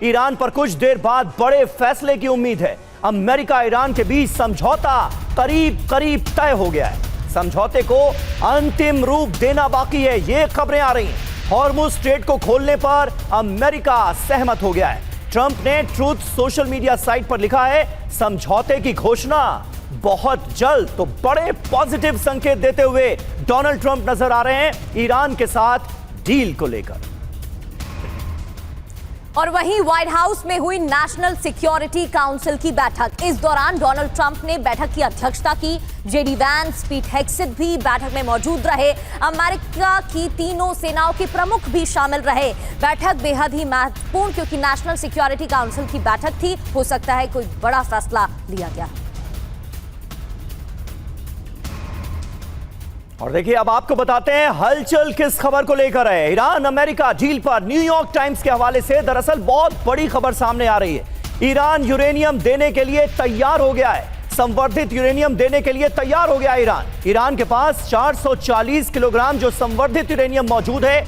Iran पर कुछ देर बाद बड़े फैसले की उम्मीद है। अमेरिका ईरान के बीच समझौता करीब करीब तय हो गया है। समझौते को अंतिम रूप देना बाकी है, ये खबरें आ रही हैं। हॉर्मुज स्ट्रेट को खोलने पर अमेरिका सहमत हो गया है। ट्रंप ने ट्रूथ सोशल मीडिया साइट पर लिखा है, समझौते की घोषणा बहुत जल्द। तो बड़े पॉजिटिव संकेत देते हुए डोनाल्ड ट्रंप नजर आ रहे हैं ईरान के साथ डील को लेकर। और वहीं व्हाइट हाउस में हुई नेशनल सिक्योरिटी काउंसिल की बैठक। इस दौरान डोनाल्ड ट्रंप ने बैठक की अध्यक्षता की। जेडी वैंस, पीट हेग्सेथ भी बैठक में मौजूद रहे। अमेरिका की तीनों सेनाओं के प्रमुख भी शामिल रहे। बैठक बेहद ही महत्वपूर्ण क्योंकि नेशनल सिक्योरिटी काउंसिल की बैठक थी। हो सकता है कोई बड़ा फैसला लिया गया। और देखिए अब आपको बताते हैं हलचल किस खबर को लेकर है। ईरान अमेरिका डील पर न्यूयॉर्क टाइम्स के हवाले से दरअसल बहुत बड़ी खबर सामने आ रही है। ईरान यूरेनियम देने के लिए तैयार हो गया है। संवर्धित यूरेनियम देने के लिए तैयार हो गया ईरान के पास 440 किलोग्राम जो संवर्धित यूरेनियम मौजूद है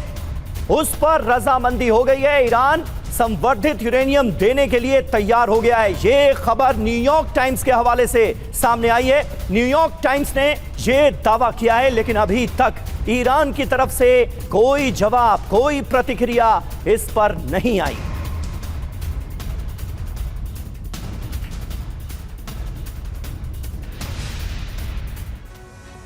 उस पर रजामंदी हो गई है। ईरान संवर्धित यूरेनियम देने के लिए तैयार हो गया है। यह खबर न्यूयॉर्क टाइम्स के हवाले से सामने आई है। न्यूयॉर्क टाइम्स ने यह दावा किया है, लेकिन अभी तक ईरान की तरफ से कोई जवाब, कोई प्रतिक्रिया इस पर नहीं आई।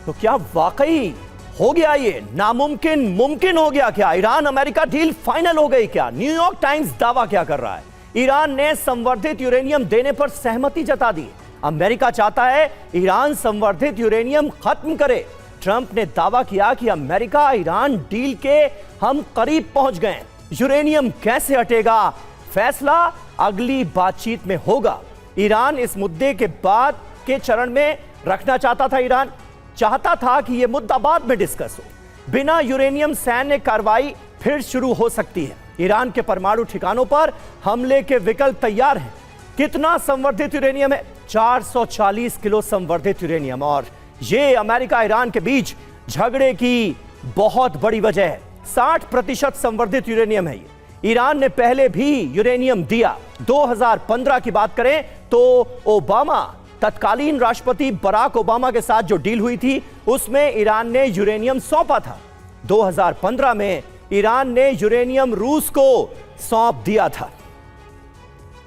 तो क्या वाकई हो गया ये नामुमकिन मुमकिन हो गया क्या? ईरान अमेरिका डील फाइनल हो गई क्या? न्यूयॉर्क टाइम्स दावा क्या कर रहा है? ईरान ने संवर्धित यूरेनियम देने पर सहमति जता दी। अमेरिका चाहता है ईरान संवर्धित यूरेनियम खत्म करे। ट्रंप ने दावा किया कि अमेरिका ईरान डील के हम करीब पहुंच गए। यूरेनियम कैसे हटेगा, फैसला अगली बातचीत में होगा। ईरान इस मुद्दे के बाद के चरण में रखना चाहता था। ईरान चाहता था कि यह मुद्दा बाद में डिस्कस हो। बिना यूरेनियम सैन्य कार्रवाई फिर शुरू हो सकती है। ईरान के परमाणु ठिकानों पर हमले के विकल्प तैयार हैं। कितना संवर्धित यूरेनियम है? 440 किलो संवर्धित यूरेनियम। और यह अमेरिका ईरान के बीच झगड़े की बहुत बड़ी वजह है। 60% संवर्धित यूरेनियम है। ईरान ने पहले भी यूरेनियम दिया। 2015 की बात करें तो ओबामा, तत्कालीन राष्ट्रपति बराक ओबामा के साथ जो डील हुई थी उसमें ईरान ने यूरेनियम सौंपा था। 2015 में ईरान ने यूरेनियम रूस को सौंप दिया था।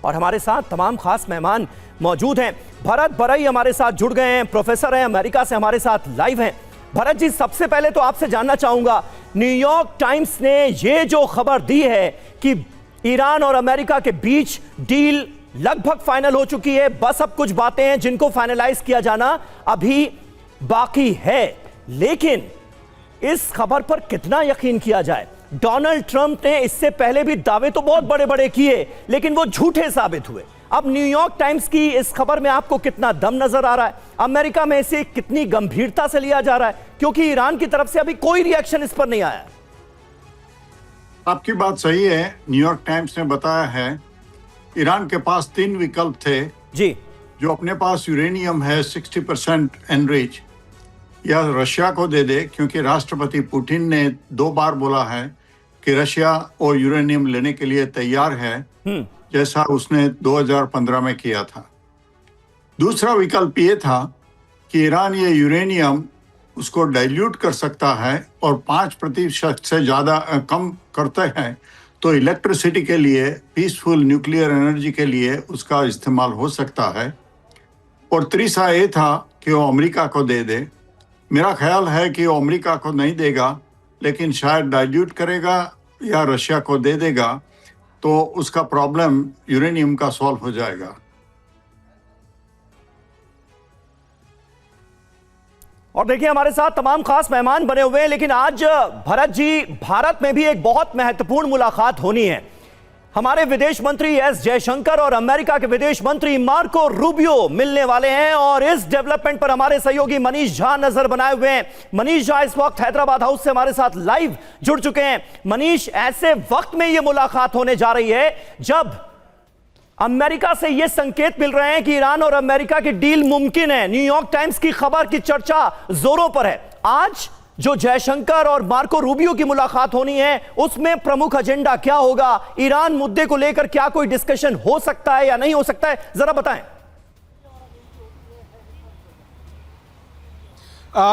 और हमारे साथ तमाम खास मेहमान मौजूद हैं। भरत बरई हमारे साथ जुड़ गए हैं, प्रोफेसर हैं, अमेरिका से हमारे साथ लाइव हैं। भरत जी, सबसे पहले तो आपसे जानना चाहूंगा, न्यूयॉर्क टाइम्स ने यह जो खबर दी है कि ईरान और अमेरिका के बीच डील लगभग फाइनल हो चुकी है, बस अब कुछ बातें हैं जिनको फाइनलाइज किया जाना अभी बाकी है, लेकिन इस खबर पर कितना यकीन किया जाए? डोनाल्ड ट्रंप ने इससे पहले भी दावे तो बहुत बड़े बड़े किए, लेकिन वो झूठे साबित हुए। अब न्यूयॉर्क टाइम्स की इस खबर में आपको कितना दम नजर आ रहा है? अमेरिका में इसे कितनी गंभीरता से लिया जा रहा है? क्योंकि ईरान की तरफ से अभी कोई रिएक्शन इस पर नहीं आया। आपकी बात सही है। न्यूयॉर्क टाइम्स ने बताया है ईरान के पास 3 विकल्प थे जी। जो अपने पास यूरेनियम है 60% एनरिच, या रशिया को दे दे, क्योंकि राष्ट्रपति पुतिन ने 2 बार बोला है कि रशिया और यूरेनियम लेने के लिए तैयार है, जैसा उसने 2015 में किया था। दूसरा विकल्प ये था कि ईरान ये यूरेनियम उसको डाइल्यूट कर सकता है और 5% से ज़्यादा कम करते हैं तो इलेक्ट्रिसिटी के लिए, पीसफुल न्यूक्लियर एनर्जी के लिए उसका इस्तेमाल हो सकता है। और तीसरा ये था कि वो अमेरिका को दे दे। मेरा ख्याल है कि वो अमेरिका को नहीं देगा, लेकिन शायद डाइल्यूट करेगा या रशिया को दे देगा, तो उसका प्रॉब्लम यूरेनियम का सॉल्व हो जाएगा। और देखिए हमारे साथ तमाम खास मेहमान बने हुए हैं, लेकिन आज भरत जी, भारत में भी एक बहुत महत्वपूर्ण मुलाकात होनी है। हमारे विदेश मंत्री एस जयशंकर और अमेरिका के विदेश मंत्री मार्को रूबियो मिलने वाले हैं और इस डेवलपमेंट पर हमारे सहयोगी मनीष झा नजर बनाए हुए हैं। मनीष झा इस वक्त हैदराबाद हाउस से हमारे साथ लाइव जुड़ चुके हैं। मनीष, ऐसे वक्त में यह मुलाकात होने जा रही है जब अमेरिका से यह संकेत मिल रहे हैं कि ईरान और अमेरिका की डील मुमकिन है। न्यूयॉर्क टाइम्स की खबर की चर्चा जोरों पर है। आज जो जयशंकर और मार्को रूबियो की मुलाकात होनी है, उसमें प्रमुख एजेंडा क्या होगा? ईरान मुद्दे को लेकर क्या कोई डिस्कशन हो सकता है या नहीं हो सकता है, जरा बताएं।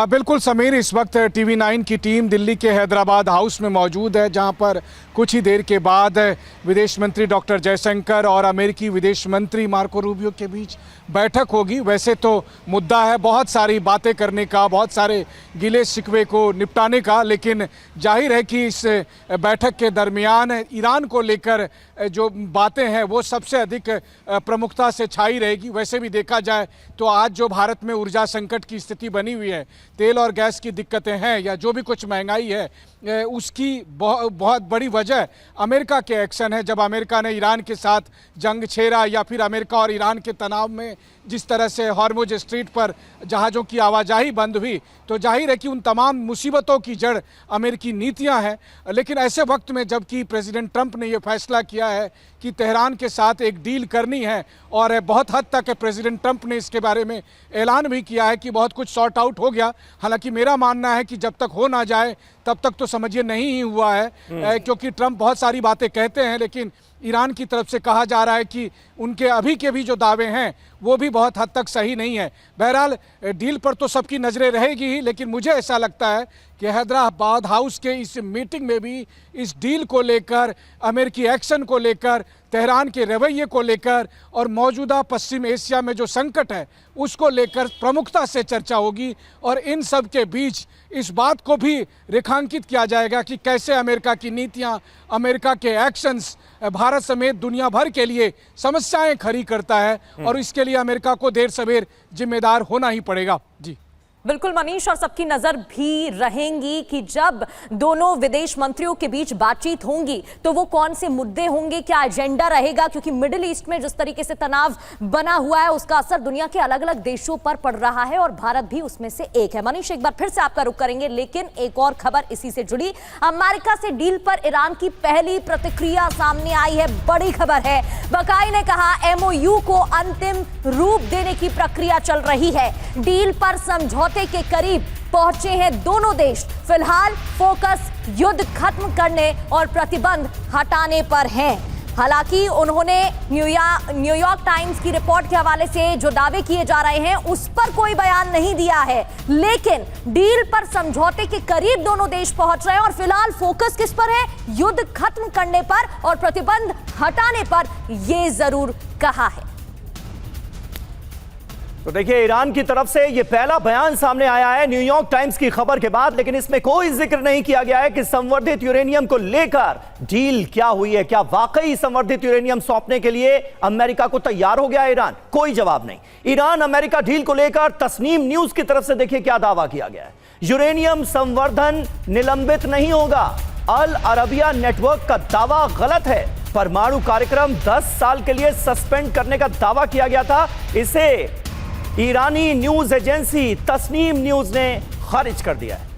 बिल्कुल समीर, इस वक्त टीवी 9 की टीम दिल्ली के हैदराबाद हाउस में मौजूद है, जहां पर कुछ ही देर के बाद विदेश मंत्री डॉक्टर जयशंकर और अमेरिकी विदेश मंत्री मार्को रूबियो के बीच बैठक होगी। वैसे तो मुद्दा है बहुत सारी बातें करने का, बहुत सारे गिले शिकवे को निपटाने का, लेकिन जाहिर है कि इस बैठक के दरमियान ईरान को लेकर जो बातें हैं वो सबसे अधिक प्रमुखता से छाई रहेगी। वैसे भी देखा जाए तो आज जो भारत में ऊर्जा संकट की स्थिति बनी हुई है, तेल और गैस की दिक्कतें हैं या जो भी कुछ महंगाई है, उसकी बहुत बड़ी वजह अमेरिका के एक्शन है। जब अमेरिका ने ईरान के साथ जंग छेड़ा या फिर अमेरिका और ईरान के तनाव में जिस तरह से हॉर्मुज स्ट्रीट पर जहाज़ों की आवाजाही बंद हुई, तो जाहिर है कि उन तमाम मुसीबतों की जड़ अमेरिकी नीतियां हैं। लेकिन ऐसे वक्त में जबकि प्रेसिडेंट ट्रंप ने यह फैसला किया है कि तेहरान के साथ एक डील करनी है, और बहुत हद तक प्रेसिडेंट ट्रंप ने इसके बारे में ऐलान भी किया है कि बहुत कुछ सॉर्ट आउट हो गया। हालांकि मेरा मानना है कि जब तक हो ना जाए तब तक तो समझिए नहीं ही हुआ है, क्योंकि ट्रंप बहुत सारी बातें कहते हैं, लेकिन ईरान की तरफ से कहा जा रहा है कि उनके अभी के भी जो दावे हैं वो भी बहुत हद तक सही नहीं है। बहरहाल डील पर तो सबकी नज़रें रहेगी ही, लेकिन मुझे ऐसा लगता है कि हैदराबाद हाउस के इस मीटिंग में भी इस डील को लेकर, अमेरिकी एक्शन को लेकर, तेहरान के रवैये को लेकर और मौजूदा पश्चिम एशिया में जो संकट है उसको लेकर प्रमुखता से चर्चा होगी। और इन सब के बीच इस बात को भी रेखांकित किया जाएगा कि कैसे अमेरिका की नीतियां, अमेरिका के एक्शंस भारत समेत दुनिया भर के लिए समस्याएं खड़ी करता है, और इसके लिए अमेरिका को देर सवेर जिम्मेदार होना ही पड़ेगा। जी बिल्कुल मनीष, और सबकी नजर भी रहेंगी कि जब दोनों विदेश मंत्रियों के बीच बातचीत होंगी तो वो कौन से मुद्दे होंगे, क्या एजेंडा रहेगा, क्योंकि मिडिल ईस्ट में जिस तरीके से तनाव बना हुआ है उसका असर दुनिया के अलग अलग देशों पर पड़ रहा है और भारत भी उसमें से एक है। मनीष, एक बार फिर से आपका रुख करेंगे, लेकिन एक और खबर इसी से जुड़ी। अमेरिका से डील पर ईरान की पहली प्रतिक्रिया सामने आई है, बड़ी खबर है। बकाई ने कहा MOU को अंतिम रूप देने की प्रक्रिया चल रही है, डील पर समझौते के करीब पहुंचे हैं दोनों देश। फिलहाल फोकस युद्ध खत्म करने और प्रतिबंध हटाने पर है। हालांकि उन्होंने न्यूयॉर्क टाइम्स की रिपोर्ट के हवाले से जो दावे किए जा रहे हैं उस पर कोई बयान नहीं दिया है, लेकिन डील पर समझौते के करीब दोनों देश पहुंच रहे हैं और फिलहाल फोकस किस पर है? युद्ध खत्म करने पर और प्रतिबंध हटाने पर, यह जरूर कहा है। तो देखिए, ईरान की तरफ से ये पहला बयान सामने आया है न्यूयॉर्क टाइम्स की खबर के बाद, लेकिन इसमें कोई जिक्र नहीं किया गया है कि संवर्धित यूरेनियम को लेकर डील क्या हुई है। क्या वाकई संवर्धित यूरेनियम सौंपने के लिए अमेरिका को तैयार हो गया ईरान? कोई जवाब नहीं। ईरान अमेरिका डील को लेकर तस्नीम न्यूज की तरफ से देखिए क्या दावा किया गया है। यूरेनियम संवर्धन निलंबित नहीं होगा। अल अरबिया नेटवर्क का दावा गलत है। परमाणु कार्यक्रम 10 साल के लिए सस्पेंड करने का दावा किया गया था, इसे ईरानी न्यूज एजेंसी तस्नीम न्यूज ने खारिज कर दिया है।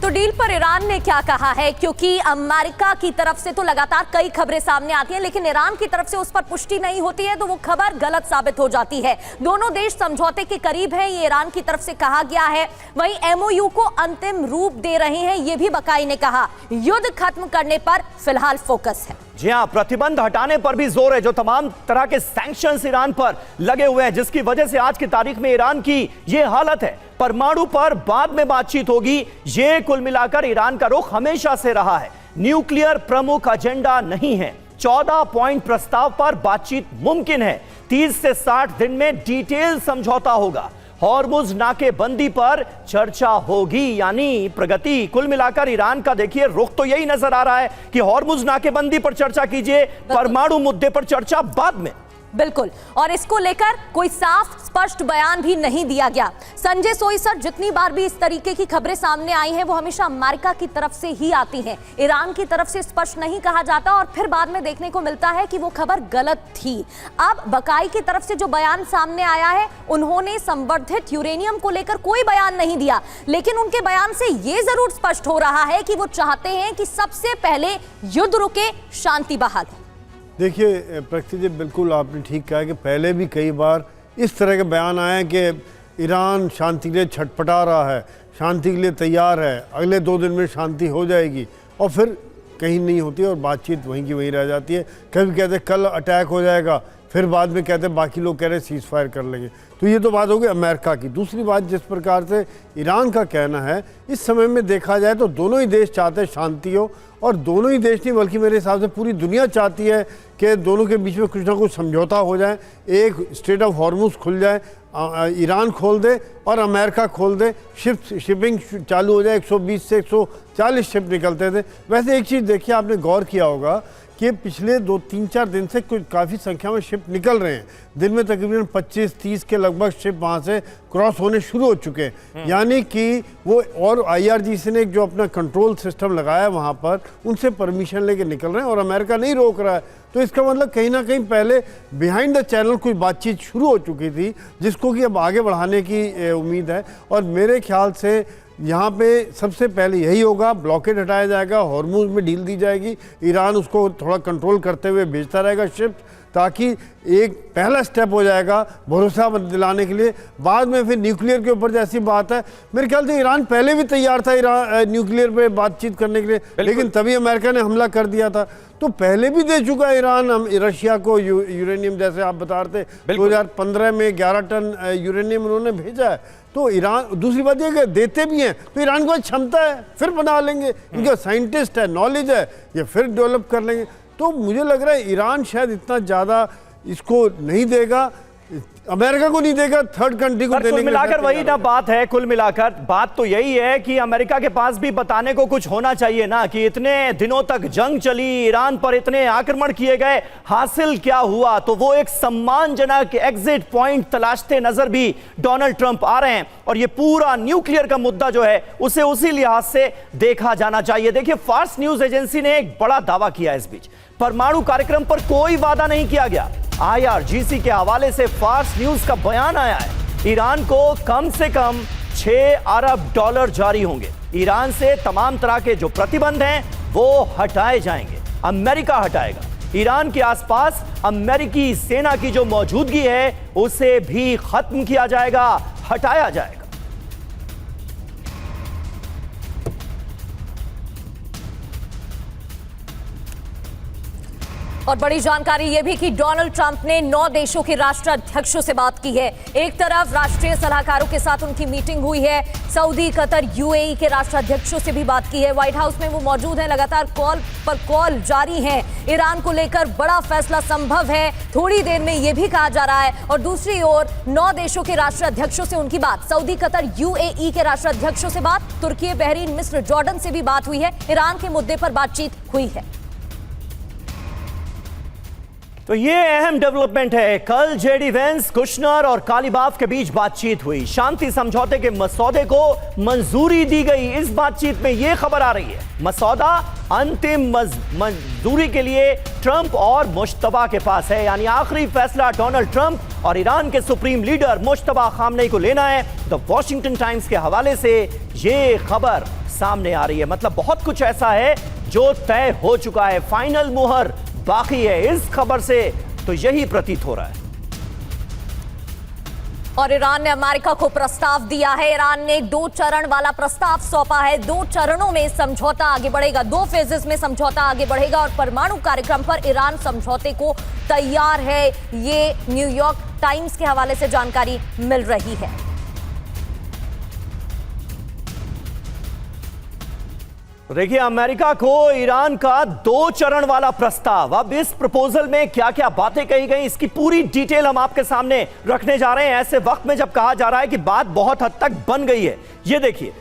तो डील पर ईरान ने क्या कहा है, क्योंकि अमेरिका की तरफ से तो लगातार कई खबरें सामने आती हैं, लेकिन ईरान की तरफ से उस पर पुष्टि नहीं होती है, तो वो खबर गलत साबित हो जाती है। दोनों देश समझौते के करीब हैं, ये ईरान की तरफ से कहा गया है। वहीं MOU को अंतिम रूप दे रहे हैं, ये भी बकाई ने कहा। युद्ध खत्म करने पर फिलहाल फोकस है। जी हां, प्रतिबंध हटाने पर भी जोर है। जो तमाम तरह के सैंक्शंस ईरान पर लगे हुए हैं, जिसकी वजह से आज की तारीख में ईरान की यह हालत है। परमाणु पर बाद में बातचीत होगी, यह कुल मिलाकर ईरान का रुख हमेशा से रहा है। न्यूक्लियर प्रमुख एजेंडा नहीं है। 14 पॉइंट प्रस्ताव पर बातचीत मुमकिन है। 30 से 60 दिन में डिटेल समझौता होगा। हॉर्मुज नाकेबंदी पर चर्चा होगी, यानी प्रगति। कुल मिलाकर ईरान का देखिए रुख तो यही नजर आ रहा है कि हॉर्मुज नाकेबंदी पर चर्चा कीजिए, परमाणु मुद्दे पर चर्चा बाद में। बिल्कुल, और इसको लेकर कोई साफ स्पष्ट बयान भी नहीं दिया गया। संजय सोई सर, जितनी बार भी इस तरीके की खबरें सामने आई हैं वो हमेशा अमेरिका की तरफ से ही आती हैं, ईरान की तरफ से स्पष्ट नहीं कहा जाता और फिर बाद में देखने को मिलता है कि वो खबर गलत थी। अब बकाई की तरफ से जो बयान सामने आया है, उन्होंने संवर्धित यूरेनियम को लेकर कोई बयान नहीं दिया, लेकिन उनके बयान से ये जरूर स्पष्ट हो रहा है कि वो चाहते हैं कि सबसे पहले युद्ध रुके, शांति बहाल हो। देखिए प्रकृति जी, बिल्कुल आपने ठीक कहा कि पहले भी कई बार इस तरह के बयान आए हैं कि ईरान शांति के लिए छटपटा रहा है, शांति के लिए तैयार है, अगले 2 दिन में शांति हो जाएगी, और फिर कहीं नहीं होती और बातचीत वहीं की वहीं रह जाती है। कभी कहते कल अटैक हो जाएगा, फिर बाद में कहते बाकी लोग कह रहे सीज फायर कर लेंगे। तो ये तो बात होगी अमेरिका की। दूसरी बात, जिस प्रकार से ईरान का कहना है, इस समय में देखा जाए तो दोनों ही देश चाहते हैं शांति हो, और दोनों ही देश नहीं बल्कि मेरे हिसाब से पूरी दुनिया चाहती है कि दोनों के बीच में कुछ ना कुछ समझौता हो जाए, एक स्ट्रेट ऑफ हॉर्मुज खुल जाए, ईरान खोल दे और अमेरिका खोल दे, शिपिंग चालू हो जाए। 120 से 140 शिप निकलते थे। वैसे एक चीज़ देखिए, आपने गौर किया होगा कि पिछले 2-3-4 दिन से कुछ काफ़ी संख्या में शिप निकल रहे हैं। दिन में तकरीबन 25-30 के लगभग शिप वहाँ से क्रॉस होने शुरू हो चुके हैं। यानी कि वो, और IRGC ने जो अपना कंट्रोल सिस्टम लगाया वहाँ पर, उनसे परमिशन लेके निकल रहे हैं और अमेरिका नहीं रोक रहा है। तो इसका मतलब कहीं ना कहीं पहले बिहाइंड द चैनल कुछ बातचीत शुरू हो चुकी थी, जिसको कि अब आगे बढ़ाने की उम्मीद है। और मेरे ख्याल से यहाँ पे सबसे पहले यही होगा, ब्लॉकेड हटाया जाएगा, हॉर्मुज में ढील दी जाएगी, ईरान उसको थोड़ा कंट्रोल करते हुए भेजता रहेगा शिप, ताकि एक पहला स्टेप हो जाएगा भरोसा दिलाने के लिए। बाद में फिर न्यूक्लियर के ऊपर जैसी बात है, मेरे ख्याल से ईरान पहले भी तैयार था न्यूक्लियर पे बातचीत करने के लिए, लेकिन तभी अमेरिका ने हमला कर दिया था। तो पहले भी दे चुका है ईरान रशिया को यूरेनियम, जैसे आप बता रहे थे 2015 में 11 टन यूरेनियम उन्होंने भेजा है। तो ईरान, दूसरी बात यह कि देते भी हैं तो ईरान को क्षमता है, फिर बना लेंगे, इनका साइंटिस्ट है, नॉलेज है, ये फिर डेवलप कर लेंगे। तो मुझे लग रहा है ईरान शायद इतना ज़्यादा इसको नहीं देगा, अमेरिका को नहीं देगा, थर्ड कंट्री को देने। कुल मिलाकर वही ना बात है, कुल मिलाकर बात तो यही है कि अमेरिका के पास भी बताने को कुछ होना चाहिए ना, कि इतने दिनों तक जंग चली, ईरान पर इतने आक्रमण किए गए, हासिल क्या हुआ। तो वो एक सम्मानजनक एग्जिट पॉइंट तलाशते नजर भी डोनाल्ड ट्रंप आ रहे हैं, और ये पूरा न्यूक्लियर का मुद्दा जो है उसे उसी लिहाज से देखा जाना चाहिए। देखिए, फार्स न्यूज एजेंसी ने एक बड़ा दावा किया इस बीच, परमाणु कार्यक्रम पर कोई वादा नहीं किया गया। IRGC के हवाले से फार्स न्यूज का बयान आया है, ईरान को कम से कम $6 अरब जारी होंगे, ईरान से तमाम तरह के जो प्रतिबंध हैं वो हटाए जाएंगे, अमेरिका हटाएगा, ईरान के आसपास अमेरिकी सेना की जो मौजूदगी है उसे भी खत्म किया जाएगा, हटाया जाएगा। और बड़ी जानकारी यह भी कि डोनाल्ड ट्रंप ने 9 देशों के राष्ट्राध्यक्षों से बात की है। एक तरफ राष्ट्रीय सलाहकारों के साथ उनकी मीटिंग हुई है, सऊदी, कतर, UAE के राष्ट्राध्यक्षों से भी बात की है। व्हाइट हाउस में वो मौजूद हैं, लगातार कॉल पर कॉल जारी है। ईरान को लेकर बड़ा फैसला संभव है, थोड़ी देर में यह भी कहा जा रहा है। और दूसरी ओर 9 देशों के राष्ट्राध्यक्षों से उनकी बात, सऊदी, कतर, UAE के राष्ट्राध्यक्षों से बात, तुर्की, बहरीन, मिस्र, जॉर्डन से भी बात हुई है। ईरान के मुद्दे पर बातचीत हुई है। तो ये अहम डेवलपमेंट है। कल जेडी वेंस, कुशनर और कालीबाफ के बीच बातचीत हुई, शांति समझौते के मसौदे को मंजूरी दी गई। इस बातचीत में यह खबर आ रही है, मसौदा अंतिम मंजूरी के लिए ट्रंप और मुश्तबा के पास है, यानी आखिरी फैसला डोनाल्ड ट्रंप और ईरान के सुप्रीम लीडर मुश्तबा खामनेई को लेना है। द वॉशिंगटन टाइम्स के हवाले से ये खबर सामने आ रही है, मतलब बहुत कुछ ऐसा है जो तय हो चुका है, फाइनल मुहर बाकी है। इस खबर से तो यही प्रतीत हो रहा है। और ईरान ने अमेरिका को प्रस्ताव दिया है। ईरान ने 2 चरण वाला प्रस्ताव सौंपा है। 2 चरणों में समझौता आगे बढ़ेगा, 2 फेजेस में समझौता आगे बढ़ेगा और परमाणु कार्यक्रम पर ईरान समझौते को तैयार है। ये न्यूयॉर्क टाइम्स के हवाले से जानकारी मिल रही है। देखिए, अमेरिका को ईरान का 2 चरण वाला प्रस्ताव, अब इस प्रपोजल में क्या क्या बातें कही गई इसकी पूरी डिटेल हम आपके सामने रखने जा रहे हैं, ऐसे वक्त में जब कहा जा रहा है कि बात बहुत हद तक बन गई है। ये देखिए,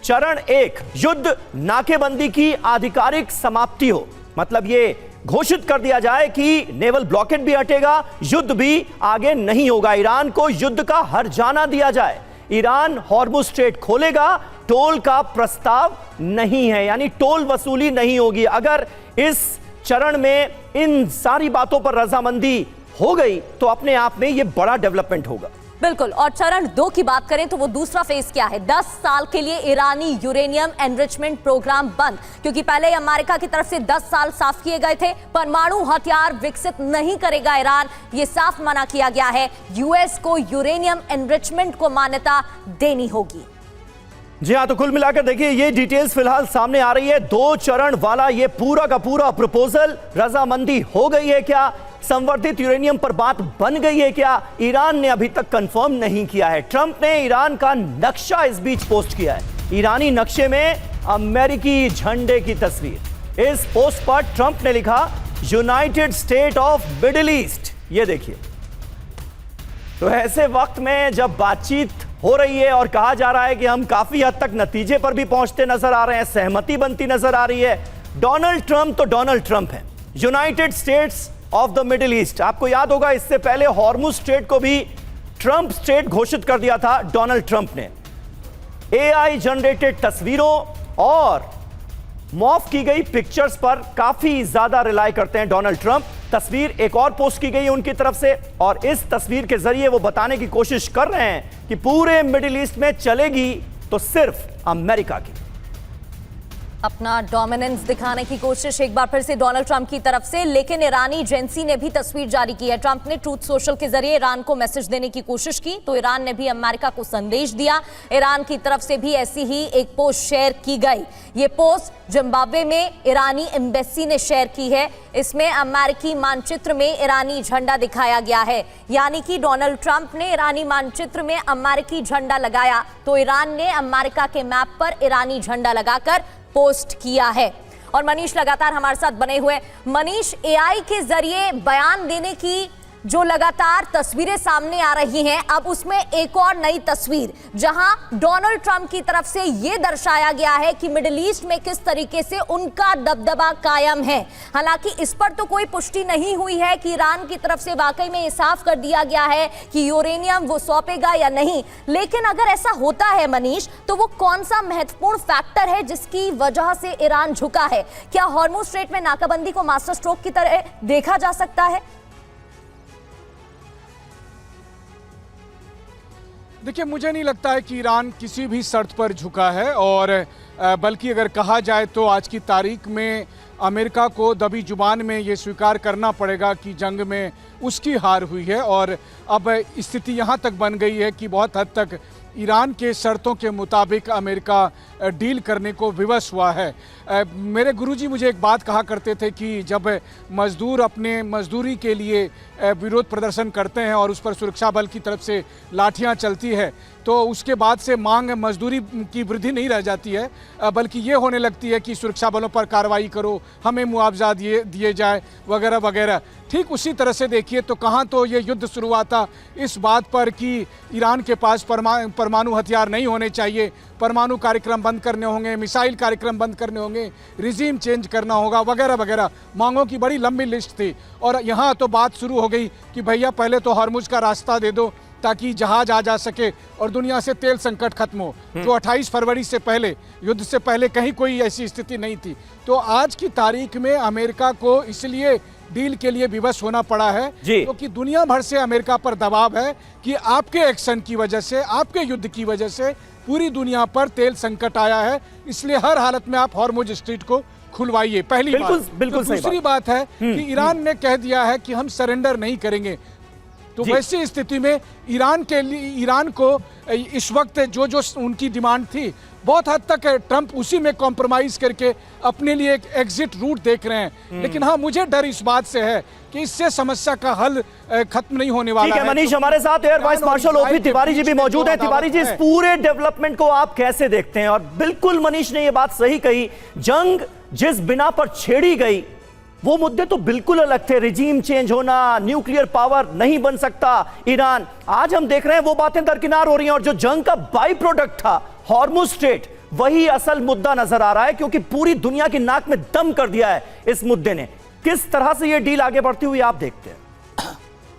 चरण 1, युद्ध नाकेबंदी की आधिकारिक समाप्ति हो, मतलब ये घोषित कर दिया जाए कि नेवल ब्लॉकेड भी हटेगा, युद्ध भी आगे नहीं होगा, ईरान को युद्ध का हर्जाना दिया जाए, ईरान हॉर्मुज स्ट्रेट खोलेगा, टोल का प्रस्ताव नहीं है, यानी टोल वसूली नहीं होगी। अगर इस चरण में इन सारी बातों पर रजामंदी हो गई तो अपने आप में यह बड़ा डेवलपमेंट होगा। बिल्कुल। और चरण 2 की बात करें तो वो दूसरा फेज क्या है? 10 साल के लिए ईरानी यूरेनियम एनरिचमेंट प्रोग्राम बंद, क्योंकि पहले अमेरिका की तरफ से 10 साल साफ किए गए थे। परमाणु हथियार विकसित नहीं करेगा ईरान, ये साफ मना किया गया है। यूएस को यूरेनियम एनरिचमेंट को मान्यता देनी होगी। जी हाँ, तो कुल मिलाकर देखिए ये डिटेल्स फिलहाल सामने आ रही है। 2 चरण वाला ये पूरा का पूरा प्रपोजल, रजामंदी हो गई है क्या? संवर्धित यूरेनियम पर बात बन गई है क्या? ईरान ने अभी तक कंफर्म नहीं किया है। ट्रंप ने ईरान का नक्शा इस बीच पोस्ट किया है। ईरानी नक्शे में अमेरिकी झंडे की तस्वीर। इस पोस्ट पर ट्रंप ने लिखा United state of middle east. ये देखिए, तो ऐसे वक्त में जब बातचीत हो रही है और कहा जा रहा है कि हम काफी हद तक नतीजे पर भी पहुंचते नजर आ रहे हैं, सहमति बनती नजर आ रही है। डोनाल्ड ट्रंप तो डोनाल्ड ट्रंप है। United states of the middle east, आपको याद होगा इससे पहले हॉर्मुज स्ट्रेट को भी ट्रंप स्ट्रेट घोषित कर दिया था डोनाल्ड ट्रंप ने। एआई जनरेटेड तस्वीरों और मॉफ की गई पिक्चर्स पर काफी ज्यादा रिलाई करते हैं डोनाल्ड ट्रंप। तस्वीर एक और पोस्ट की गई है उनकी तरफ से, और इस तस्वीर के जरिए वो बताने की कोशिश कर रहे हैं कि पूरे मिडिल ईस्ट में चलेगी तो सिर्फ अमेरिका की। अपना डोमिनेंस दिखाने की कोशिश एक बार फिर से डोनाल्ड ट्रंप की तरफ से, लेकिन ईरानी एजेंसी ने भी तस्वीर जारी की है। ट्रंप ने ट्रूथ सोशल के जरिए ईरान को मैसेज देने की कोशिश की, तो ईरान ने भी अमेरिका को संदेश दिया। ईरान की तरफ से भी ऐसी ही एक पोस्ट शेयर की गई। ये पोस्ट जिम्बाब्वे में ईरानी एम्बेसी ने शेयर की है। इसमें अमेरिकी मानचित्र में ईरानी झंडा दिखाया गया है, यानी कि डोनाल्ड ट्रंप ने ईरानी मानचित्र में अमेरिकी झंडा लगाया तो ईरान ने अमेरिका के मैप पर ईरानी झंडा लगाकर पोस्ट किया है। और मनीष लगातार हमारे साथ बने हुए। मनीष, एआई के जरिए बयान देने की जो लगातार तस्वीरें सामने आ रही हैं, अब उसमें एक और नई तस्वीर जहां डोनाल्ड ट्रंप की तरफ से यह दर्शाया गया है कि मिडिल ईस्ट में किस तरीके से उनका दबदबा कायम है। हालांकि इस पर तो कोई पुष्टि नहीं हुई है कि ईरान की तरफ से वाकई में यह साफ कर दिया गया है कि यूरेनियम वो सौंपेगा या नहीं। लेकिन अगर ऐसा होता है मनीष, तो वो कौन सा महत्वपूर्ण फैक्टर है जिसकी वजह से ईरान झुका है? क्या हॉर्मुज स्ट्रेट में नाकाबंदी को मास्टर स्ट्रोक की तरह देखा जा सकता है? देखिए, मुझे नहीं लगता है कि ईरान किसी भी शर्त पर झुका है, और बल्कि अगर कहा जाए तो आज की तारीख में अमेरिका को दबी जुबान में ये स्वीकार करना पड़ेगा कि जंग में उसकी हार हुई है। और अब स्थिति यहाँ तक बन गई है कि बहुत हद तक ईरान के शर्तों के मुताबिक अमेरिका डील करने को विवश हुआ है। मेरे गुरुजी मुझे एक बात कहा करते थे कि जब मजदूर अपने मजदूरी के लिए विरोध प्रदर्शन करते हैं और उस पर सुरक्षा बल की तरफ से लाठियां चलती है, तो उसके बाद से मांग मजदूरी की वृद्धि नहीं रह जाती है, बल्कि ये होने लगती है कि सुरक्षा बलों पर कार्रवाई करो, हमें मुआवजा दिए जाए, वगैरह वगैरह। ठीक उसी तरह से देखिए तो कहाँ तो ये युद्ध शुरू हुआ था इस बात पर कि ईरान के पास परमाणु हथियार नहीं होने चाहिए, परमाणु कार्यक्रम बंद करने होंगे, मिसाइल कार्यक्रम बंद करने होंगे, रिजीम चेंज करना होगा, वगैरह वगैरह। मांगों की बड़ी लंबी लिस्ट थी। और यहाँ तो बात शुरू हो गई कि भैया पहले तो हॉर्मुज का रास्ता दे दो ताकि जहाज आ जा सके और दुनिया से तेल संकट खत्म हो, जो 28 फरवरी से पहले, युद्ध से पहले कहीं कोई ऐसी स्थिति नहीं थी। तो आज की तारीख में अमेरिका को इसलिए डील के लिए विवश होना पड़ा है क्योंकि दुनिया भर से अमेरिका पर दबाव है कि आपके एक्शन की वजह से, आपके युद्ध की वजह से पूरी दुनिया पर तेल संकट आया है, इसलिए हर हालत में आप हॉर्मुज स्ट्रीट को खुलवाइए। पहली बात। बिल्कुल तो दूसरी बात है कि ईरान ने कह दिया है कि हम सरेंडर नहीं करेंगे। तो वैसी स्थिति में ईरान को इस वक्त जो उनकी डिमांड थी, बहुत हद तक ट्रंप उसी में कॉम्प्रोमाइज करके अपने लिए एक एग्जिट रूट देख रहे हैं। लेकिन हाँ, मुझे डर इस बात से है कि इससे समस्या का हल खत्म नहीं होने वाला है। मनीष, हमारे साथ air vice marshal OP Tiwari ji भी मौजूद हैं। तिवारी जी, इस पूरे डेवलपमेंट को आप कैसे देखते हैं? और बिल्कुल मनीष ने यह बात सही कही, जंग जिस बिना पर छेड़ी गई वो मुद्दे तो बिल्कुल अलग थे। रिजीम चेंज होना, न्यूक्लियर पावर नहीं बन सकता ईरान, आज हम देख रहे हैं वो बातें दरकिनार हो रही हैं। और जो जंग का बाई प्रोडक्ट था हॉर्मुज स्ट्रेट, वही असल मुद्दा नजर आ रहा है, क्योंकि पूरी दुनिया की नाक में दम कर दिया है इस मुद्दे ने। किस तरह से ये डील आगे बढ़ती हुई आप देखते हैं?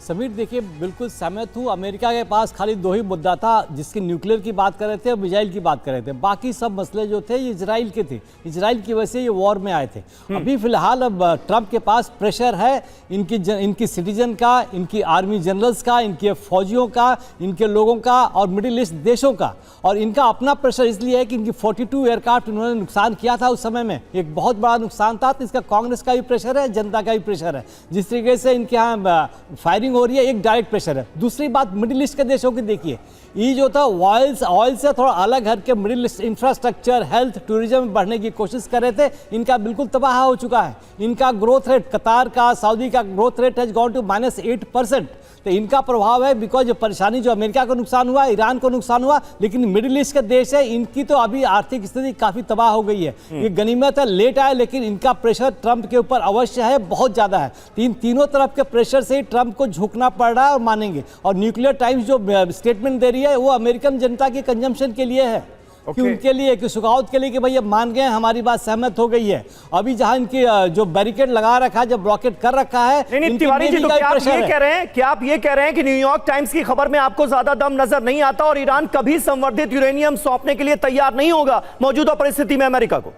समीर देखिए, बिल्कुल सहमत हूँ। अमेरिका के पास खाली दो ही मुद्दा था, जिसकी न्यूक्लियर की बात कर रहे थे और मिसाइल की बात कर रहे थे। बाकी सब मसले जो थे ये इजराइल के थे। इजराइल की वजह से ये वॉर में आए थे। अभी फिलहाल अब ट्रंप के पास प्रेशर है इनकी सिटीजन का, इनकी आर्मी जनरल्स का, इनके फौजियों का, इनके लोगों का और मिडिल ईस्ट देशों का। और इनका अपना प्रेशर इसलिए है कि इनकी 42 एयरक्राफ्ट उन्होंने नुकसान किया था उस समय में, एक बहुत बड़ा नुकसान था। तो इसका कांग्रेस का भी प्रेशर है, जनता का भी प्रेशर है। जिस तरीके से इनके यहाँ फायरिंग हो रही है, एक डायरेक्ट प्रेशर है। दूसरी बात मिडिल ईस्ट के देशों की देखिए, ये जो था ऑयल से थोड़ा अलग हट के middle east infrastructure, health, tourism बढ़ने की कोशिश कर रहे थे। इनका बिल्कुल तबाह हो चुका है। इनका ग्रोथ रेट, कतार का, सऊदी का growth rate has gone to -8%। तो इनका प्रभाव है, बिकॉज जो परेशानी जो अमेरिका को नुकसान हुआ, ईरान को नुकसान हुआ, लेकिन मिडिल ईस्ट के देश है, इनकी तो अभी आर्थिक स्थिति काफी तबाह हो गई है। ये गनीमत है, लेट आए, लेकिन इनका प्रेशर ट्रंप के ऊपर अवश्य है, बहुत ज्यादा है। तीनों तरफ के प्रेशर से ही ट्रंप को झुकना पड़ रहा है और मानेंगे। और न्यूक्लियर टाइम्स जो स्टेटमेंट दे रही है वो अमेरिकन जनता के कंजम्पशन के लिए है, कि उनके लिए, कि सुगाउत के लिए, कि भाई अब मान गए, हमारी बात सहमत हो गई है। अभी जहां इनकी जो बैरिकेड लगा रखा है, जो ब्लॉकेट कर रखा है, नहीं तिवारी जी, तो क्या आप ये कह रहे हैं, क्या आप ये कह रहे हैं कि न्यूयॉर्क टाइम्स की खबर में आपको ज्यादा दम नजर नहीं आता और ईरान कभी संवर्धित यूरेनियम सौंपने के लिए तैयार नहीं होगा मौजूदा परिस्थिति में अमेरिका को?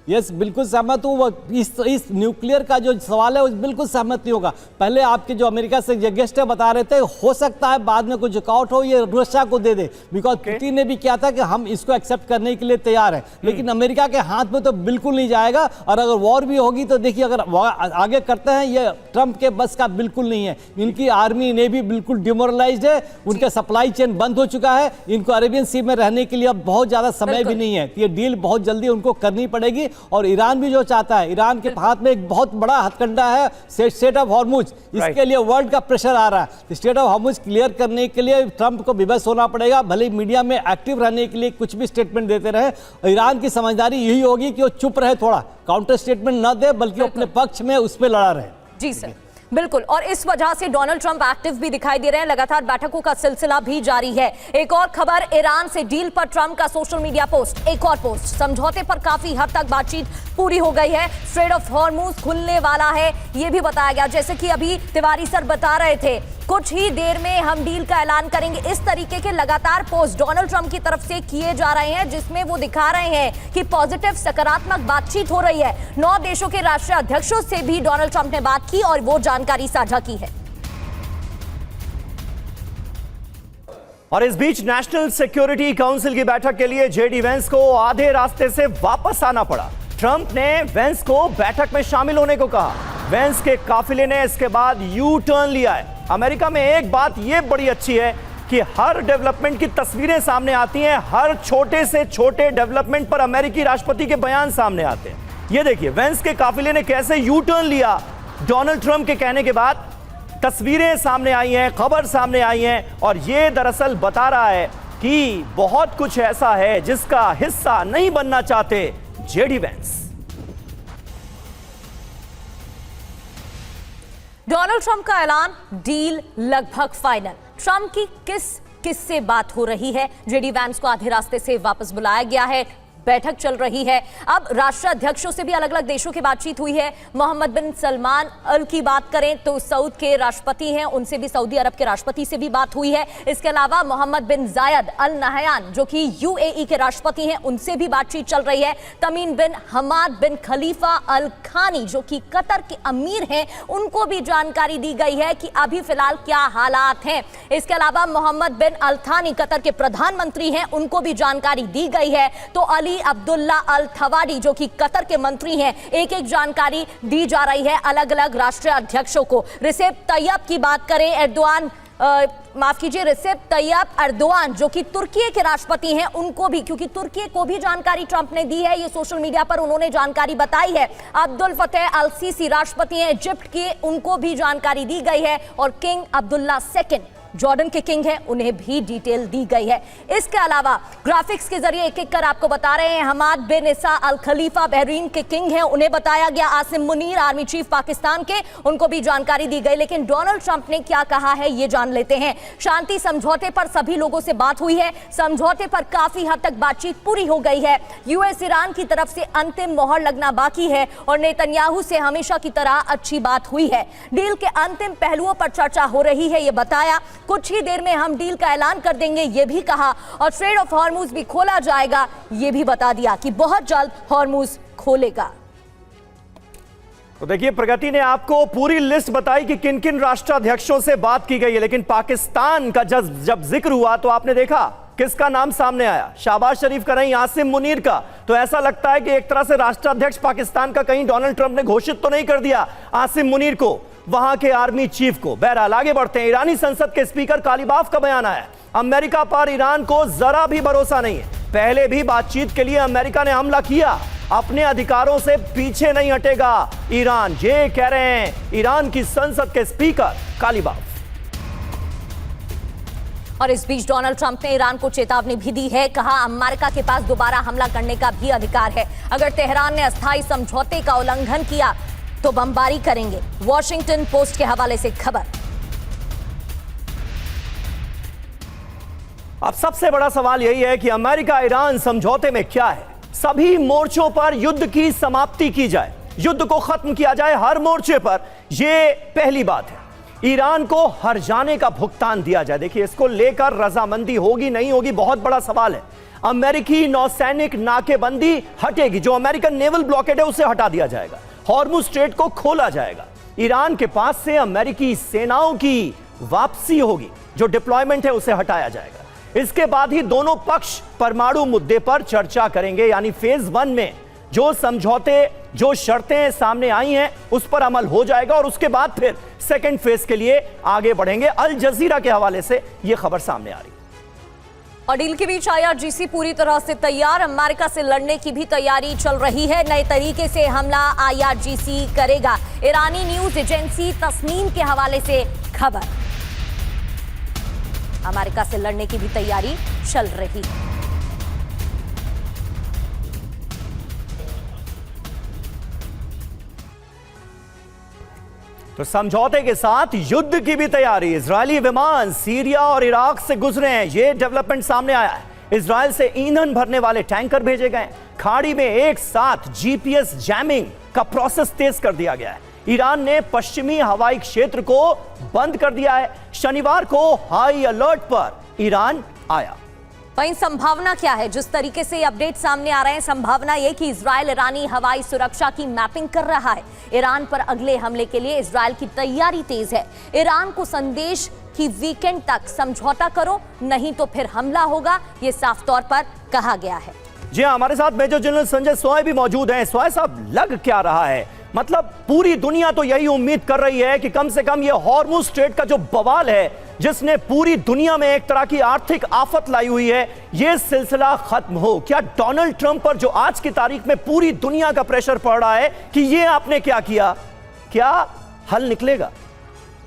यस, बिल्कुल सहमत हूँ। वो इस न्यूक्लियर का जो सवाल है वो बिल्कुल सहमत नहीं होगा। पहले आपके जो अमेरिका से गेस्ट बता रहे थे, हो सकता है बाद में कुछ रुकावट हो, ये रशिया को दे दे, बिकॉज पुतिन ने भी किया था कि हम इसको एक्सेप्ट करने के लिए तैयार है। लेकिन अमेरिका के हाथ में तो बिल्कुल नहीं जाएगा। और अगर वॉर भी होगी तो देखिए, अगर आगे करते हैं, ये ट्रंप के बस का बिल्कुल नहीं है। इनकी आर्मी नेवी बिल्कुल डिमोरलाइज्ड है, उनका सप्लाई चेन बंद हो चुका है। इनको अरेबियन सी में रहने के लिए अब बहुत ज्यादा समय भी नहीं है। ये डील बहुत जल्दी उनको करनी पड़ेगी। और ईरान भी जो चाहता है, ईरान के हाथ में एक बहुत बड़ा हथकंडा है, स्टेट ऑफ हॉर्मुज। इसके लिए वर्ल्ड का प्रेशर आ रहा है। स्टेट ऑफ हॉर्मुज क्लियर करने के लिए ट्रंप को विवश होना पड़ेगा। भले मीडिया में एक्टिव रहने के लिए कुछ भी स्टेटमेंट देते रहे, ईरान की समझदारी यही होगी कि वो चुप रहे, थोड़ा काउंटर स्टेटमेंट न दे, बल्कि अपने पक्ष में उस पर लड़ा रहे। जी सर, बिल्कुल। और इस वजह से डोनाल्ड ट्रंप एक्टिव भी दिखाई दे रहे हैं। लगातार बैठकों का सिलसिला भी जारी है। एक और खबर, ईरान से डील पर ट्रंप का सोशल मीडिया पोस्ट, एक और पोस्ट। समझौते पर काफी हद तक बातचीत पूरी हो गई है। स्ट्रेट ऑफ हॉर्मुज खुलने वाला है, यह भी बताया गया। जैसे कि अभी तिवारी सर बता रहे थे, कुछ ही देर में हम डील का ऐलान करेंगे। इस तरीके के लगातार पोस्ट डोनाल्ड ट्रंप की तरफ से किए जा रहे हैं, जिसमें वो दिखा रहे हैं कि पॉजिटिव, सकारात्मक बातचीत हो रही है। 9 देशों के राष्ट्रीय अध्यक्षों से भी डोनाल्ड ट्रंप ने बात की और वो जानकारी साझा की है। और इस बीच नेशनल सिक्योरिटी काउंसिल की बैठक के लिए जेडी वेंस को आधे रास्ते से वापस आना पड़ा। ट्रंप ने वेंस को बैठक में शामिल होने को कहा। वेंस के काफिले ने इसके बाद यू टर्न लिया है। अमेरिका में एक बात यह बड़ी अच्छी है कि हर डेवलपमेंट की तस्वीरें सामने आती हैं। हर छोटे से छोटे डेवलपमेंट पर अमेरिकी राष्ट्रपति के बयान सामने आते हैं। ये देखिए वेंस के काफिले ने कैसे यू टर्न लिया डोनाल्ड ट्रंप के कहने के बाद। तस्वीरें सामने आई हैं, खबर सामने आई हैं और ये दरअसल बता रहा है कि बहुत कुछ ऐसा है जिसका हिस्सा नहीं बनना चाहते जेडी वेंस। डोनाल्ड ट्रंप का ऐलान, डील लगभग फाइनल। ट्रंप की किस से बात हो रही है? जेडी वेंस को आधे रास्ते से वापस बुलाया गया है, बैठक चल रही है। अब राष्ट्रीय अध्यक्षों से भी अलग अलग देशों की बातचीत हुई है। मोहम्मद बिन सलमान अल की बात करें तो सऊद के राष्ट्रपति हैं, उनसे भी, सऊदी अरब के राष्ट्रपति से भी बात हुई है। इसके अलावा मोहम्मद बिन जायद अल नहयान जो कि यूएई के राष्ट्रपति हैं, उनसे भी बातचीत चल रही है। तमीम बिन हमाद बिन खलीफा अल खानी जो कि कतर के अमीर हैं, उनको भी जानकारी दी गई है कि अभी फिलहाल क्या हालात हैं। इसके अलावा मोहम्मद बिन अल थानी कतर के प्रधानमंत्री हैं, उनको भी जानकारी दी गई है। तो अली अब्दुल्ला अल थवाडी जो कि कतर के मंत्री हैं, एक एक जानकारी दी जा रही है अलग अलग राष्ट्रीय अध्यक्षों को। रिसेप तैयब की बात करें, एर्दोआन माफ कीजिए, रिसेप तैयब एर्दोआन जो कि तुर्की के राष्ट्रपति हैं, उनको भी, क्योंकि तुर्की को भी जानकारी ट्रंप ने दी है, ये सोशल मीडिया पर उन्होंने जानकारी बताई है। अब्दुल फतेह अल सीसी राष्ट्रपति हैं इजिप्ट के, उनको भी जानकारी दी गई है। और किंग अब्दुल्ला II जॉर्डन के किंग हैं, उन्हें भी डिटेल दी गई है। इसके अलावा ग्राफिक्स के जरिए एक एक कर आपको बता रहे हैं। हमाद बिन इसा अल खलीफा बहरीन के किंग हैं, उन्हें बताया गया। आसिम मुनीर आर्मी चीफ पाकिस्तान के, उनको भी जानकारी दी गई। लेकिन डोनाल्ड ट्रंप ने क्या कहा है ये जान लेते हैं। शांति समझौते पर सभी लोगों से बात हुई है, समझौते पर काफी हद तक बातचीत पूरी हो गई है। यूएस ईरान की तरफ से अंतिम मोहर लगना बाकी है और नेतन्याहू से हमेशा की तरह अच्छी बात हुई है। डील के अंतिम पहलुओं पर चर्चा हो रही है, ये बताया। कुछ ही देर में हम डील का ऐलान कर देंगे, ये भी कहा। और स्ट्रेट ऑफ हॉर्मुज भी खोला जाएगा, ये भी बता दिया कि बहुत जल्द हॉर्मुज खोलेगा। तो देखिए, प्रगति ने आपको पूरी लिस्ट बताई कि किन किन राष्ट्राध्यक्षों से बात की गई है, लेकिन पाकिस्तान का जब जिक्र हुआ तो आपने देखा किसका नाम सामने आया? शहबाज शरीफ का नहीं, आसिम मुनीर का। तो ऐसा लगता है कि एक तरह से राष्ट्राध्यक्ष पाकिस्तान का कहीं डोनाल्ड ट्रंप ने घोषित तो नहीं कर दिया आसिम मुनीर को, वहां के आर्मी चीफ को। बहरहाल आगे बढ़ते हैं। ईरानी संसद के स्पीकर कालीबाफ का बयान आया। अमेरिका पर ईरान को जरा भी भरोसा नहीं है। पहले भी बातचीत के लिए अमेरिका ने हमला किया, अपने अधिकारों से पीछे नहीं हटेगा ईरान, ये कह रहे हैं ईरान की संसद के स्पीकर कालीबाफ। और इस बीच डोनाल्ड ट्रंप ने ईरान को चेतावनी भी दी है। कहा, अमेरिका के पास दोबारा हमला करने का भी अधिकार है। अगर तेहरान ने अस्थायी समझौते का उल्लंघन किया तो बमबारी करेंगे। वॉशिंगटन पोस्ट के हवाले से खबर। अब सबसे बड़ा सवाल यही है कि अमेरिका ईरान समझौते में क्या है? सभी मोर्चों पर युद्ध की समाप्ति की जाए, युद्ध को खत्म किया जाए हर मोर्चे पर, यह पहली बात है। ईरान को हर जाने का भुगतान दिया जाए। देखिए, इसको लेकर रजामंदी होगी नहीं होगी बहुत बड़ा सवाल है। अमेरिकी नौसैनिक नाकेबंदी हटेगी, जो अमेरिकन नेवल ब्लॉकेड है उसे हटा दिया जाएगा। हॉर्मुज स्ट्रेट को खोला जाएगा। ईरान के पास से अमेरिकी सेनाओं की वापसी होगी, जो डिप्लॉयमेंट है उसे हटाया जाएगा। इसके बाद ही दोनों पक्ष परमाणु मुद्दे पर चर्चा करेंगे, यानी फेज 1 में जो समझौते, जो शर्तें सामने आई हैं उस पर अमल हो जाएगा और उसके बाद फिर सेकंड फेज के लिए आगे बढ़ेंगे। अल जजीरा के हवाले से यह खबर सामने आ रही है। और डील के बीच IRGC पूरी तरह से तैयार। अमेरिका से लड़ने की भी तैयारी चल रही है। नए तरीके से हमला IRGC करेगा। ईरानी न्यूज एजेंसी तस्नीम के हवाले से खबर। अमेरिका से लड़ने की भी तैयारी चल रही है। तो समझौते के साथ युद्ध की भी तैयारी। इजरायली विमान सीरिया और इराक से गुजरे हैं, यह डेवलपमेंट सामने आया है। इजरायल से ईंधन भरने वाले टैंकर भेजे गए। खाड़ी में एक साथ GPS जैमिंग का प्रोसेस तेज कर दिया गया है। ईरान ने पश्चिमी हवाई क्षेत्र को बंद कर दिया है। शनिवार को हाई अलर्ट पर ईरान आया। वहीं संभावना क्या है? जिस तरीके से अपडेट सामने आ रहे हैं, संभावना यह कि इजरायल ईरानी हवाई सुरक्षा की मैपिंग कर रहा है। ईरान पर अगले हमले के लिए इजरायल की तैयारी तेज है। ईरान को संदेश कि वीकेंड तक समझौता करो, नहीं तो फिर हमला होगा, यह साफ तौर पर कहा गया है। जी हाँ, हमारे साथ मेजर जनरल संजय सोय भी मौजूद हैं। सोय साहब, लग क्या रहा है? मतलब पूरी दुनिया तो यही उम्मीद कर रही है कि कम से कम ये हॉर्मुज स्ट्रेट का जो बवाल है, जिसने पूरी दुनिया में एक तरह की आर्थिक आफत लाई हुई है, ये सिलसिला खत्म हो। क्या डोनाल्ड ट्रंप पर जो आज की तारीख में पूरी दुनिया का प्रेशर पड़ रहा है कि ये आपने क्या किया, क्या हल निकलेगा?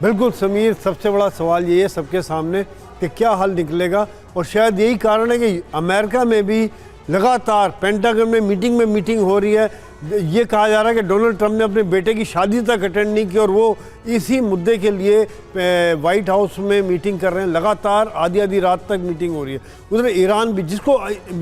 बिल्कुल समीर, सबसे बड़ा सवाल ये है सबके सामने कि क्या हल निकलेगा। और शायद यही कारण है कि अमेरिका में भी लगातार पेंटागन में मीटिंग हो रही है। ये कहा जा रहा है कि डोनाल्ड ट्रंप ने अपने बेटे की शादी तक अटेंड नहीं की और वो इसी मुद्दे के लिए वाइट हाउस में मीटिंग कर रहे हैं। लगातार आधी रात तक मीटिंग हो रही है। उधर ईरान भी, जिसको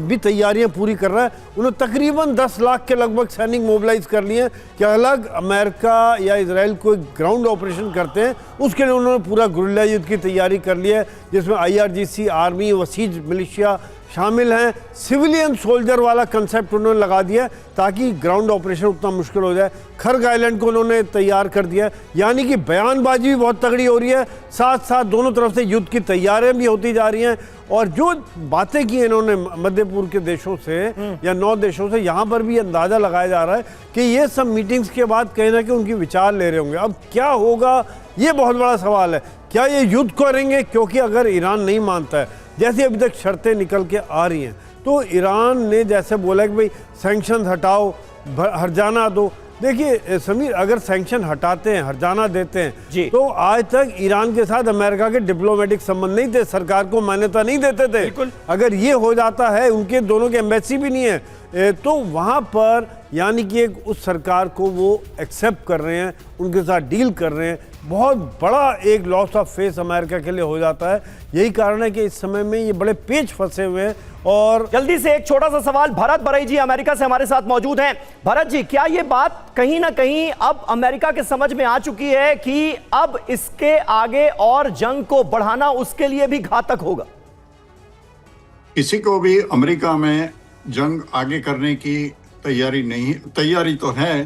भी तैयारियां पूरी कर रहा है, उन्होंने तकरीबन 10 लाख के लगभग सैनिक मोबिलाइज कर लिए हैं कि अलग अमेरिका या इजराइल कोई ग्राउंड ऑपरेशन करते हैं, उसके लिए उन्होंने पूरा गुरिल्ला युद्ध की तैयारी कर ली है, जिसमें IRGC, आर्मी, वसीज मिलिशिया शामिल हैं। सिविलियन सोल्जर वाला कंसेप्ट उन्होंने लगा दिया ताकि ग्राउंड ऑपरेशन उतना मुश्किल हो जाए। खर्ग आइलैंड को उन्होंने तैयार कर दिया, यानी कि बयानबाजी भी बहुत तगड़ी हो रही है, साथ साथ दोनों तरफ से युद्ध की तैयारियां भी होती जा रही हैं। और जो बातें की इन्होंने मध्य पूर्व के देशों से या 9 देशों से, यहाँ पर भी अंदाज़ा लगाया जा रहा है कि ये सब मीटिंग्स के बाद कहीं ना कहीं उनकी विचार ले रहे होंगे। अब क्या होगा, ये बहुत बड़ा सवाल है। क्या ये युद्ध करेंगे? क्योंकि अगर ईरान नहीं मानता है, जैसे अभी तक शर्तें निकल के आ रही हैं, तो ईरान ने जैसे बोला कि भाई सैंक्शन हटाओ, हर जाना दो, देखिए समीर, अगर सैंक्शन हटाते हैं, हटाना देते जी। हैं, तो आज तक ईरान के साथ अमेरिका के डिप्लोमेटिक संबंध नहीं थे, सरकार को मान्यता नहीं देते थे। बिल्कुल। अगर ये हो जाता है, उनके दोनों के एम्बेसी भी नहीं है, तो वहाँ पर यानी कि एक उस सरकार को वो एक्सेप्ट कर रहे हैं, उनके साथ डील कर रहे हैं, बहुत बड़ा एक लॉस ऑफ फेस अमेरिका के लिए हो जाता है। यही कारण है कि इस समय में ये बड़े पेच फंसे हुए हैं। और जल्दी से एक छोटा सा सवाल, भरत बरई जी अमेरिका से हमारे साथ मौजूद हैं। भरत जी, क्या ये बात कहीं ना कहीं अब अमेरिका के समझ में आ चुकी है कि अब इसके आगे और जंग को बढ़ाना उसके लिए भी घातक होगा? किसी को भी अमेरिका में जंग आगे करने की तैयारी तो है,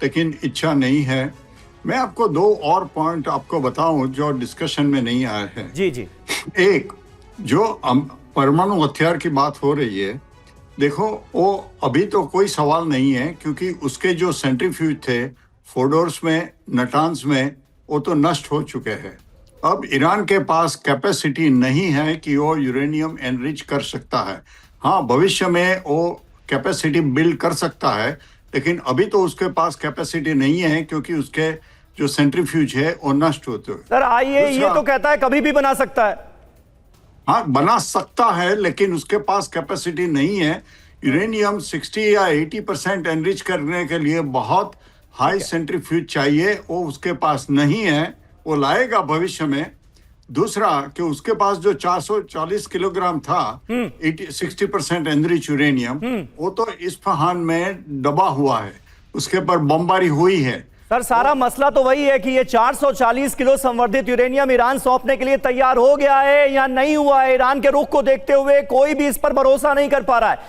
लेकिन इच्छा नहीं है। मैं आपको दो और पॉइंट आपको बताऊं जो डिस्कशन में नहीं आए हैं। जी जी। एक, जो परमाणु हथियार की बात हो रही है, देखो वो अभी तो कोई सवाल नहीं है, क्योंकि उसके जो सेंट्रीफ्यूज थे फोर्डोर्स में, नटान्स में, वो तो नष्ट हो चुके हैं। अब ईरान के पास कैपेसिटी नहीं है कि वो यूरेनियम एनरिच कर सकता है। हाँ, भविष्य में वो कैपेसिटी बिल्ड कर सकता है, लेकिन अभी तो उसके पास कैपेसिटी नहीं है, क्योंकि उसके जो सेंट्रीफ्यूज है वो नष्ट होते हुए। सर आइए, ये तो कहता है कभी भी बना सकता है। हाँ, बना सकता है, लेकिन उसके पास कैपेसिटी नहीं है। यूरेनियम 60 या 80% एनरिच करने के लिए बहुत हाई सेंट्रीफ्यूज चाहिए, वो उसके पास नहीं है, वो लाएगा भविष्य में। दूसरा कि उसके पास जो 440 किलोग्राम था 60% एनरिच यूरेनियम, वो तो इस्फहान में दबा हुआ है, उसके पर बमबारी हुई है। सर सारा मसला तो वही है कि ये 440 किलो संवर्धित यूरेनियम ईरान सौंपने के लिए तैयार हो गया है या नहीं हुआ है। ईरान के रुख को देखते हुए कोई भी इस पर भरोसा नहीं कर पा रहा है।